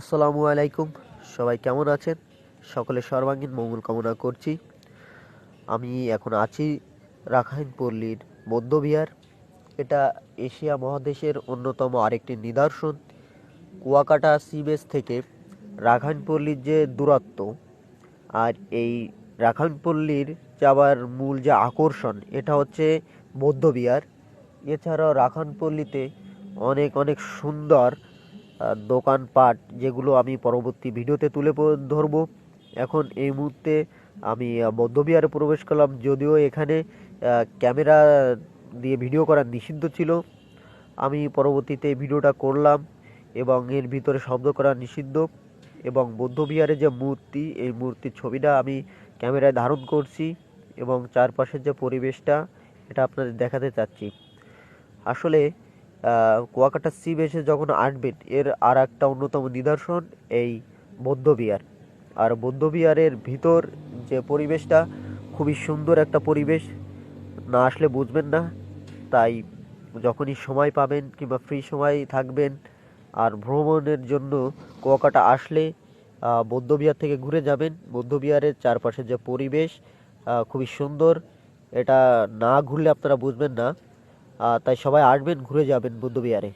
আসসালামু আলাইকুম। সবাই কেমন আছেন? সকলের সর্বাঙ্গীন মঙ্গল কামনা করছি। আমি এখন আছি রাখাইন পল্লীর বৌদ্ধবিহার। এটা এশিয়া মহাদেশের অন্যতম আরেকটি নিদর্শন। কুয়াকাটা সি বেস থেকে রাখাইন পল্লীর যে দূরত্ব, আর এই রাখাইন পল্লীর যাওয়ার মূল যে আকর্ষণ, এটা হচ্ছে বৌদ্ধবিহার। এছাড়াও রাখাইন পল্লীতে অনেক অনেক সুন্দর দোকানপাট, যেগুলো আমি পরবর্তী ভিডিওতে তুলে ধরবো। এখন এই মুহূর্তে আমি বৌদ্ধবিহারে প্রবেশ করলাম, যদিও এখানে ক্যামেরা দিয়ে ভিডিও করা নিষিদ্ধ ছিল। আমি পরবর্তীতে ভিডিওটা করলাম এবং এর ভিতরে শব্দ করা নিষিদ্ধ। এবং বৌদ্ধবিহারের যে মূর্তি, এই মূর্তির ছবিটা আমি ক্যামেরায় ধারণ করছি এবং চারপাশের যে পরিবেশটা, এটা আপনাদের দেখাতে চাচ্ছি। আসলে কুয়াকাটা সি বেসে যখন আসবেন, এর আর একটা অন্যতম নিদর্শন এই বৌদ্ধবিহার। আর বৌদ্ধবিহারের ভিতর যে পরিবেশটা, খুবই সুন্দর একটা পরিবেশ, না আসলে বুঝবেন না। তাই যখনই সময় পাবেন কিংবা ফ্রি সময় থাকবেন আর ভ্রমণের জন্য কুয়াকাটা আসলে বৌদ্ধবিহার থেকে ঘুরে যাবেন। বৌদ্ধবিহারের চারপাশের যে পরিবেশ খুবই সুন্দর, এটা না ঘুরলে আপনারা বুঝবেন না। তাই সবাই আসবেন, ঘুরে যাবেন বৌদ্ধবিহারে।